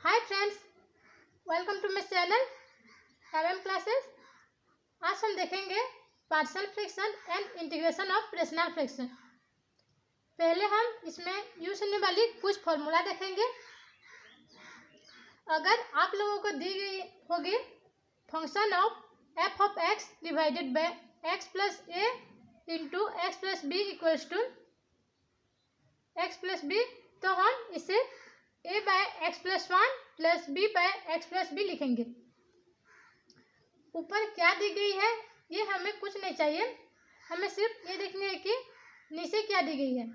Hi friends, welcome to my channel एवएम classes. आज हम देखेंगे partial fraction and integration of rational fraction. पहले हम इसमें यूज होने वाली कुछ फॉर्मूला देखेंगे। अगर आप लोगों को दी गई होगी function of F of x divided by x plus A into x plus B equals to x plus B, तो हम इसे a by x plus one plus B by x plus B लिखेंगे। ऊपर क्या दी गई है ये हमें कुछ नहीं चाहिए, हमें सिर्फ ये देखनी है कि नीचे क्या दी गई है।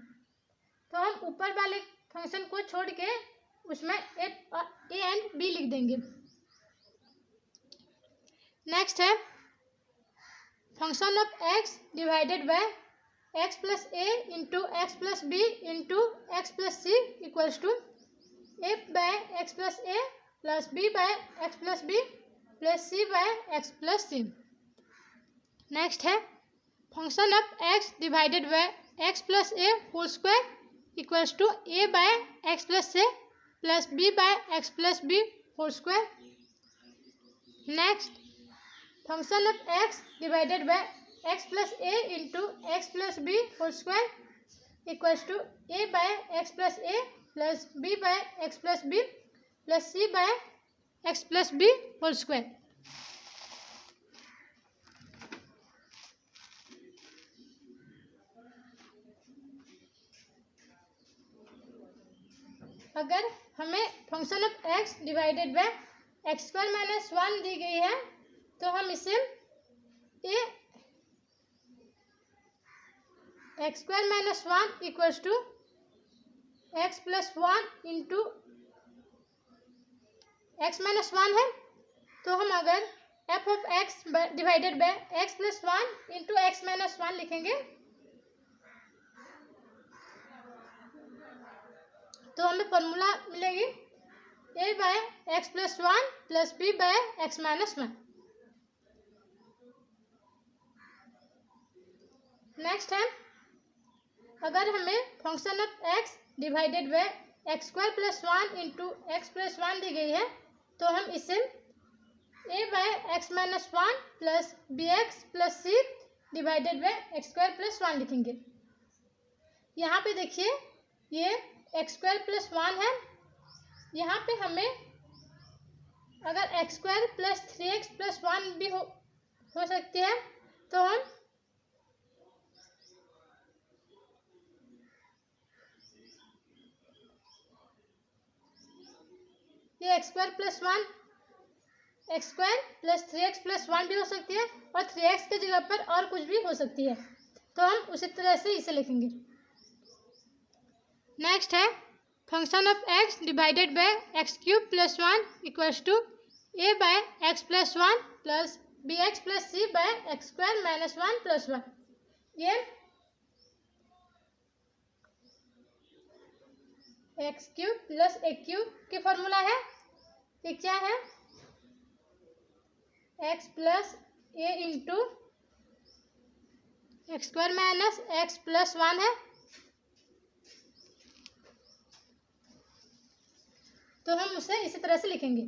तो हम ऊपर वाले फंक्शन को छोड़ के उसमें ए एंड बी लिख देंगे। नेक्स्ट है function of x divided by x plus A into x plus b into x plus C equals to a by x plus a plus B by x plus b plus C by x plus c. Next है function of x divided by x plus a whole square equals to a by x plus a plus B by x plus b whole square. Next function of x divided by x plus A into x plus b whole square equals to a by x plus a plus B by x plus b plus C by x plus b whole square. अगर हमें function of x divided by x square minus one दी गई है तो हम इसे a x square minus one equals to x plus one into x minus one है, तो हम अगर f of x divided by x plus one into x minus one लिखेंगे तो हमें फॉर्मूला मिलेगी a by x plus one plus B by x minus one. Next है अगर हमें function of x divided by x square plus one into x plus one दी गई है तो हम इसे a by x minus one plus B x plus c divided by x square plus one लिखेंगे। यहाँ पे देखिए ये एक्स स्क्वायर प्लस वन है, यहाँ पे हमें अगर x square plus three x plus one भी हो सकती है तो हम ये x square plus one x square plus three x plus one भी हो सकती है और थ्री एक्स की जगह पर और कुछ भी हो सकती है, तो हम उसी तरह से इसे लिखेंगे। नेक्स्ट है function of x divided by x cube plus one equals to a by x plus one plus B x plus C by x square minus one plus one. ये x cube plus a cube की formula है। ये क्या है x plus ए into x square minus x plus one है, तो हम उसे इसी तरह से लिखेंगे।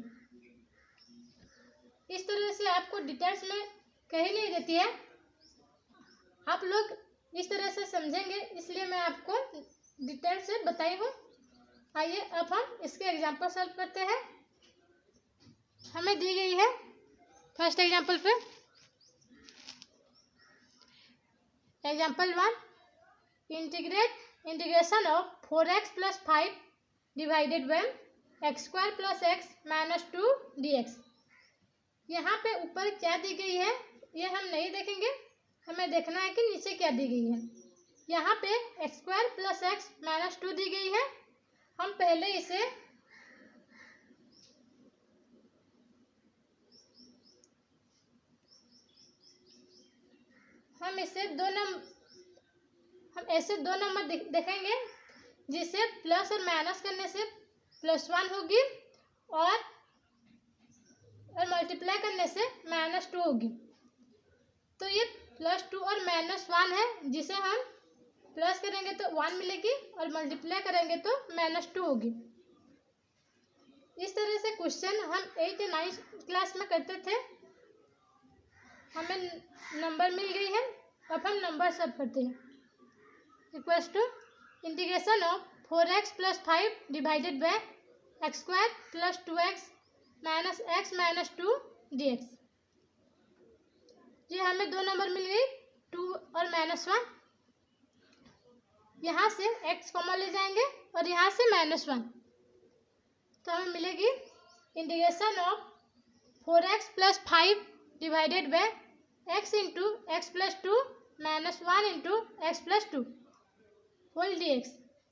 इस तरह से आपको डिटेल्स में कहीं नहीं देती है, आप लोग इस तरह से समझेंगे इसलिए मैं आपको डिटेल से बताई हूँ। आइए अब हम इसके एग्जाम्पल सॉल्व करते हैं। हमें दी गई है फर्स्ट एग्जाम्पल पे example one integration of 4x plus 5 divided by x square plus x minus 2 dx। यहाँ पे ऊपर क्या दी गई है ये हम नहीं देखेंगे, हमें देखना है कि नीचे क्या दी गई है। यहाँ पे x square plus x minus 2 दी गई है, हम पहले इसे हम ऐसे दो नंबर देखेंगे जिसे प्लस और माइनस करने से प्लस वन होगी और मल्टीप्लाई करने से माइनस टू होगी। तो ये प्लस टू और माइनस वन है, जिसे हम प्लस करेंगे तो वन मिलेगी और मल्टीप्लाई करेंगे तो माइनस टू होगी। इस तरह से क्वेश्चन हम 8 या 9 क्लास में करते थे। हमें नंबर मिल गई है, अब हम नंबर सब करते हैं। Equals to integration of 4x + 5 divided by x² + 2x - x - 2 dx। ये हमें दो नंबर मिल गई, 2 और -1। यहाँ से x कॉमन ले जाएंगे और यहाँ से -1, तो हमें मिलेगी integration of 4x + 5 divided by x into x + 2 -1 into x + 2 whole dx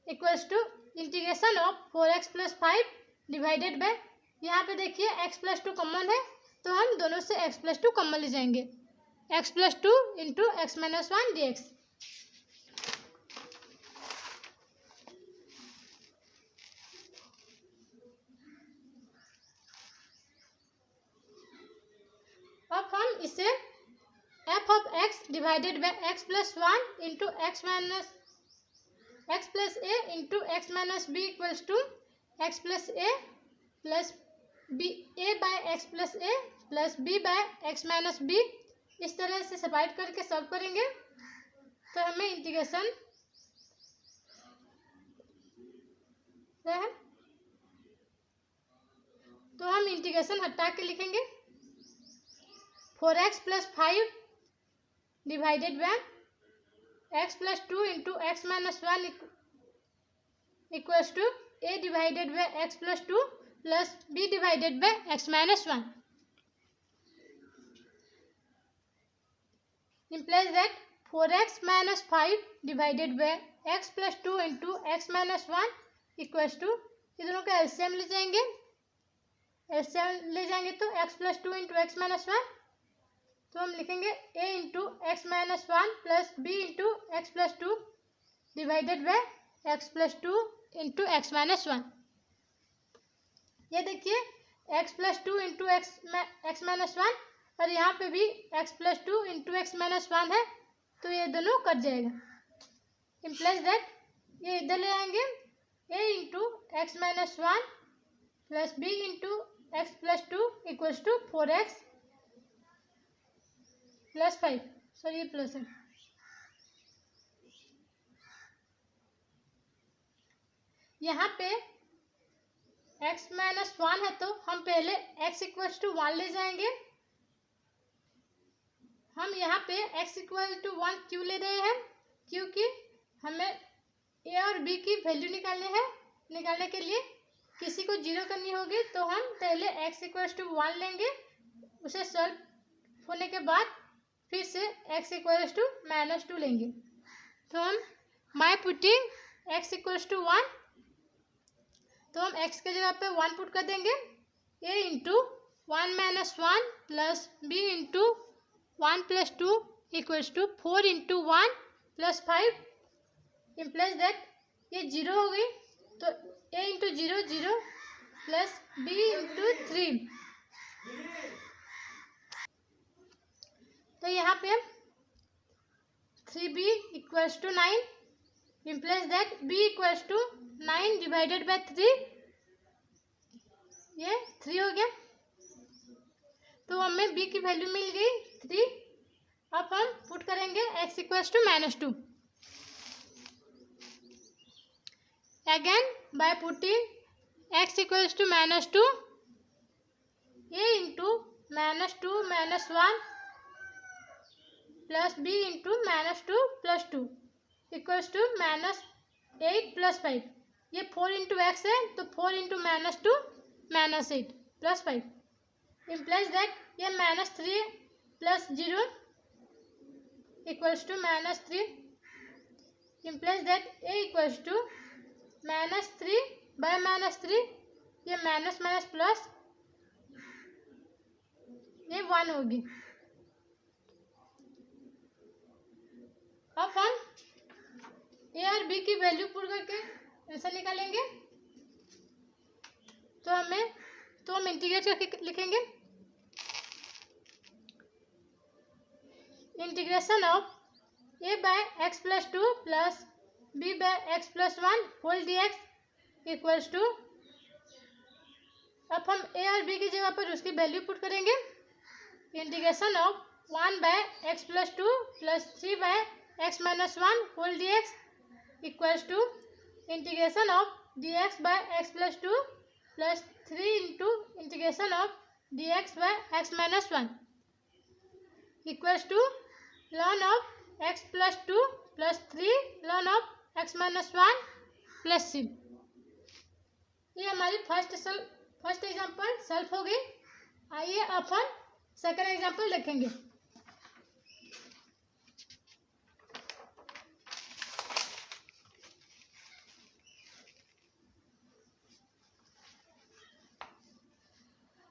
equals to integration of 4x + 5 divided by, यहाँ पे देखिए x + 2 कॉमन है, तो हम दोनों से x + 2 कॉमन ले जाएंगे, x + 2 इंटू x - 1 dx। अब हम इसे f of x divided by x + 1 into x + a into x - b equals to x + a plus b, a by x + a plus b by x - b, इस तरह से separate करके solve करेंगे तो हमें इंटीग्रेशन है, तो हम इंटीग्रेशन हटा के लिखेंगे 4x + 5 divided by x + 2 into x - 1 equals to a divided by x + 2 plus b divided by x - 1 implies that 4x - 5 divided by x + 2 into x - 1 equals to, दोनों का एलसीएम ले जाएंगे, तो x + 2 इंटू x - 1, तो हम लिखेंगे a into x - 1 plus b into x + 2 divided by x + 2 into x - 1। ये देखिए x + 2 इंटू x - 1 और यहाँ पे भी x + 2 इंटू x - 1 है, तो ये दोनों कट जाएगा। इम्प्लाइज दैट ये इधर ले आएंगे, a into x - 1 plus b into x + 2 equals to 4x + 5, sorry ये प्लस है। यहाँ पे x - 1 है, तो हम पहले x = 1 ले जाएंगे। हम यहाँ पे x = 1 क्यों ले रहे हैं, क्योंकि हमें a और b की वैल्यू निकालने के लिए किसी को 0 करनी होगी, तो हम पहले x = 1 लेंगे, उसे सॉल्व होने के बाद फिर से x = -2 लेंगे। तो हम बाय पुटिंग x = 1, तो हम x के जगह पे 1 पुट कर देंगे, a into 1 - 1 plus b into 1 + 2 equals to 4 into 1 plus 5, implies that ये 0 हो गई, तो a into 0 0 plus b into 3, तो यहाँ पे 3b equals to 9, implies that b equals to 9 divided by 3, ये 3 हो गया, तो हमें b की वैल्यू मिल गई 3। अब हम पुट करेंगे x = -2, again by putting x = -2, a into -2 - 1 plus b into -2 + 2 equals to -8 + 5, ये 4 इंटू x है, तो 4 इंटू -2 -8 + 5, इम्प्लाइज दैट ये -3 + 0 equals to -3, implies that a equals to -3 by -3, ये माइनस माइनस प्लस, ये 1 होगी। अब हम a और b की वैल्यू पुट करके आंसर निकालेंगे, तो हम इंटीग्रेट करके लिखेंगे integration of a by x + 2 plus b by x + 1 whole dx equals to अब हम ए और बी की जगह पर उसकी वैल्यू पुट करेंगे। Integration of 1/x+2 + 3/x-1 whole dx equals to integration of dx/x+2 + 3 into integration of dx/x-1 equals to ln of x+2 + 3 ln of x-1 + c। ये हमारी फर्स्ट एग्जाम्पल सॉल्व हो गई। आइए अब हम सेकंड एग्जाम्पल देखेंगे।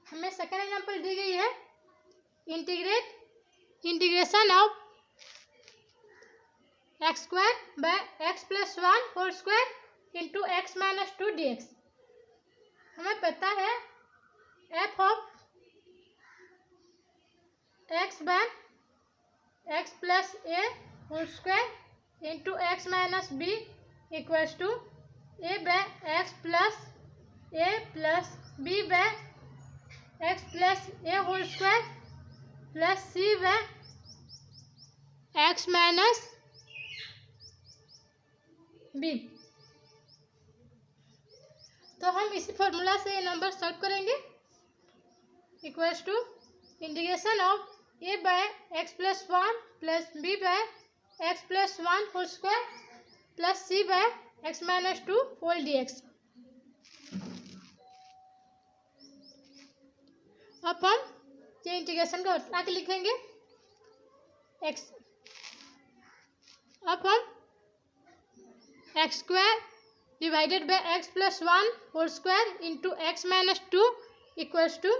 हमें सेकंड एग्जाम्पल दी गई है integration of x² whole square into x-2 dx। हमें पता है f ऑफ x/x+a whole square into x-b equals to a/x + a + b/x+a whole square plus c/x-b। तो हम इसी फॉर्मूला से ये नंबर सॉल्व करेंगे। Equals to integration of a/x+1 + b/x+1 whole square plus c/x-2 whole dx। अब हम ये इंटीग्रेशन को हटा के लिखेंगे x। अब हम x² / x+1 whole square into x-2 equals to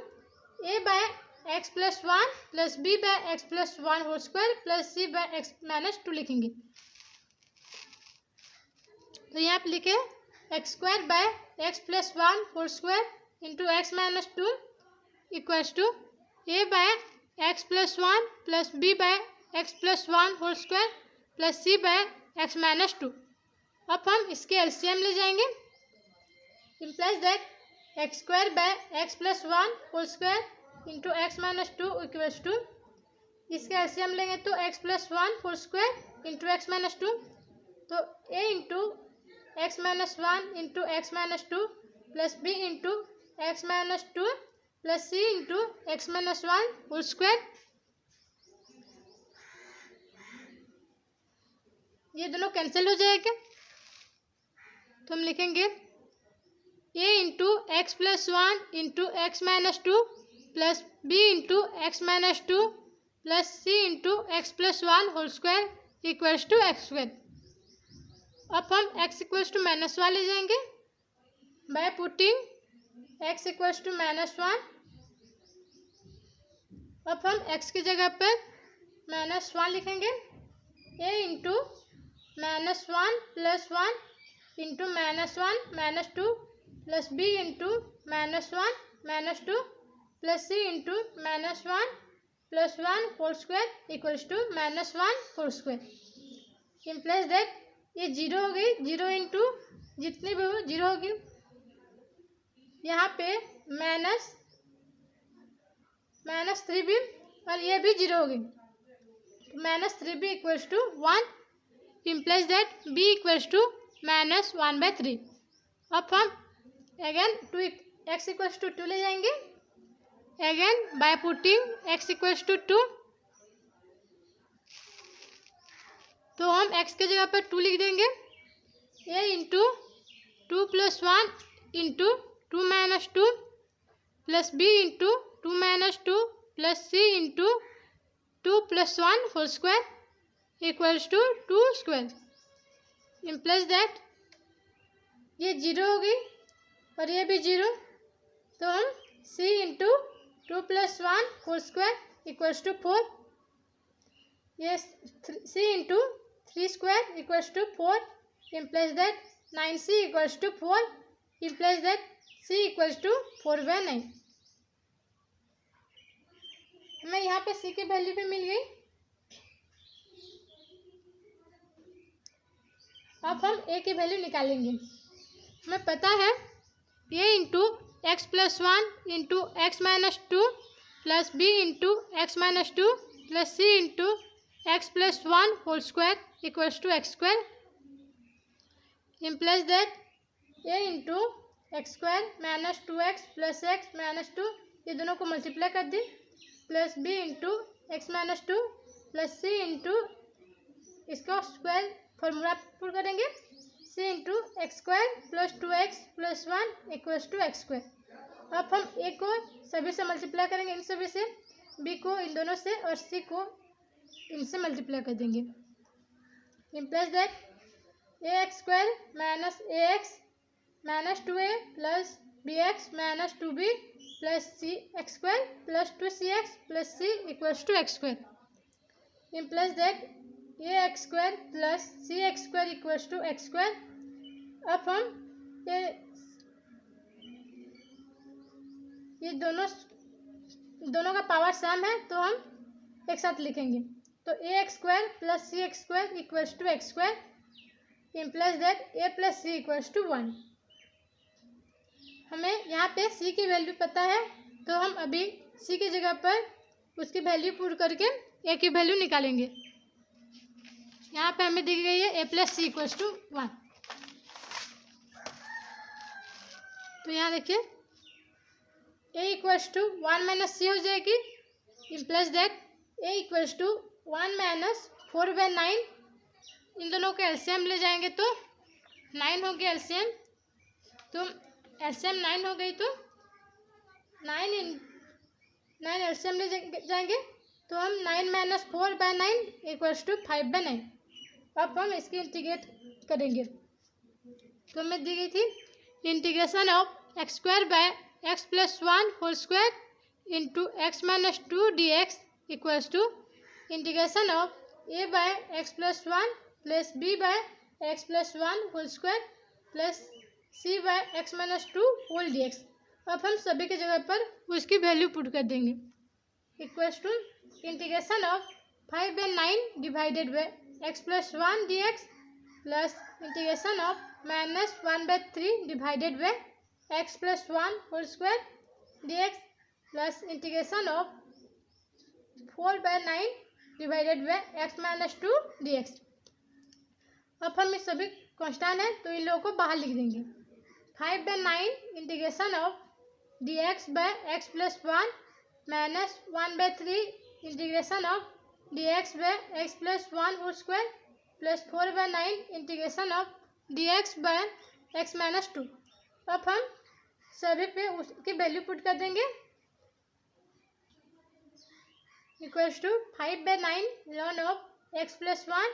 a/x+1 + b/x+1 whole square plus c/x-2 लिखेंगे। तो यहाँ पे लिखे x² / x+1 whole square into x-2 equals to a/x+1 + b/x+1 whole square plus c/x-2। अब हम इसके एलसीएम ले जाएंगे। Implies that x² / x+1 whole square into x-2 equals to, इसके एलसीएम लेंगे तो x+1 whole square into x-2, तो a into x-1 into x-2 plus b into x-2 plus c into x-1 whole square. ये दोनों cancel हो जाएगा तो हम लिखेंगे a into x+1 into x-2 plus b into x-2 plus c into x+1 whole square equals to x²। अब हम x equals to -1 ले जाएंगे by putting x equals to -1। अब हम x की जगह पर -1 लिखेंगे। a into -1 + 1 into -1 -2 plus b into -1 -2 plus c into -1 + 1 whole square equals to -1 whole square. Implies that ये 0 हो गई, 0 इंटू जितनी भी हो 0 होगी। यहाँ पे -3b और ये भी 0 होगी, -3b equals to 1। Implies that b equals to -1/3। अब हम अगेन x इक्वल्स टू 2 ले जाएंगे। Again by putting x equals to 2, तो हम x के जगह पर 2 लिख देंगे। a into 2 + 1 into 2 - 2 plus b into 2 - 2 plus c into 2 + 1 whole square equals to 2 square. Implies that ये 0 हो गई और ये भी 0, तो हम c into 2 + 1 whole square equals to 4। ये c into 3 square equals to 4। Implies that 9c equals to 4। Implies that c equals to 4/9। हमें यहाँ पे c की वैल्यू भी मिल गई। अब हम a की वैल्यू निकालेंगे। हमें पता है a into x plus one into x minus two plus b into x minus two plus c into x plus one whole square equals to x square implies that a into x square minus two x plus x minus two ये दोनों को multiply कर दी plus b into x minus two plus c into इसका square formula put करेंगे c into x square plus two x plus one equals to x square. अब हम ए को सभी से मल्टीप्लाई करेंगे इन सभी से, बी को इन दोनों से और सी को इनसे मल्टीप्लाई कर देंगे। implies that A x square minus A X minus two A plus B X minus two B plus C x square plus two C X plus C equals to x square. implies that A x square plus C x square equals to x square. अब हम ये दोनों का power सम है तो हम एक साथ लिखेंगे, तो a x square plus C x square equals to x square implies that a plus C equals to one. हमें यहाँ पे c की वैल्यू पता है तो हम अभी c की जगह पर उसकी वैल्यू पुट करके a की वैल्यू निकालेंगे। यहाँ पे हमें दी गई है a plus C equals to one, तो यहाँ देखिए a equals to one minus c हो जाएगी। implies that a equals to one minus four by nine, इन दोनों के एलसीएम ले जाएंगे तो नाइन हो गया एलसीएम, तो एलसीएम नाइन हो गई तो नाइन एलसीएम ले जाएंगे तो हम nine minus four by nine equals to five by nine. अब हम इसकी इंटीग्रेट करेंगे तो हमें दी गई थी integration of X square by x plus one whole square into x minus two D X equals to integration of A by x plus one plus B by x plus one whole square plus C by x minus two whole D X. अब हम सभी की जगह पर उसकी value put कर देंगे equals to integration of five by nine divided by x plus one D X plus integration of minus one by three divided by x plus one whole square D X plus integration of four by nine divided by x minus two D X. अब हम इस सभी constant है तो इन लोगों को बाहर लिख देंगे। Five by nine integration of D x by x plus one minus one by three integration of D x by x plus one whole square plus four by nine integration of D x by x minus two. अब हम सभी पे उसकी value put कर देंगे equals to five by nine lawn of x plus one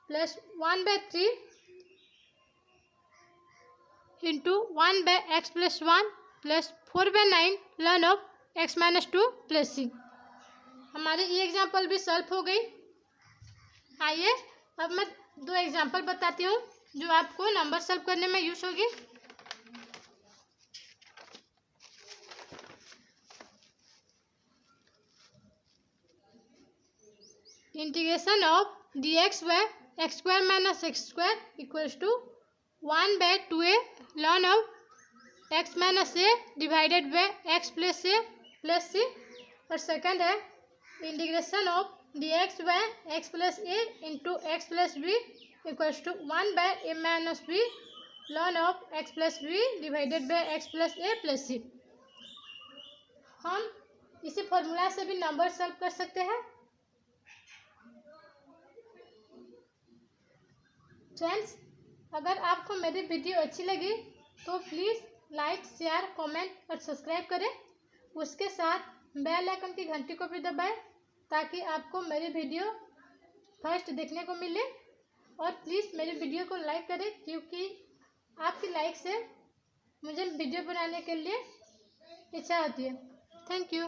plus one by three into one by X plus one plus four by nine lawn of x minus two plus c. हमारी ये example भी solve हो गई। आइए अब मैं दो example बताती हूँ जो आपको नंबर सॉल्व करने में यूज होगी। Integration of D x by x square minus x square equals to one by two a lon of x minus a divided by x plus a plus c. और second है integration of D x by x plus A into x plus B equals to one by a minus b lon of x plus b divided by x plus a plus c. हम इसी formula से भी number solve कर सकते हैं। Friends, अगर आपको मेरी वीडियो अच्छी लगी तो प्लीज़ लाइक शेयर कमेंट और सब्सक्राइब करें। उसके साथ बेल आइकन की घंटी को भी दबाएं ताकि आपको मेरी वीडियो फर्स्ट देखने को मिले। और प्लीज़ मेरी वीडियो को लाइक करें क्योंकि आपकी लाइक से मुझे वीडियो बनाने के लिए इच्छा होती है। Thank you.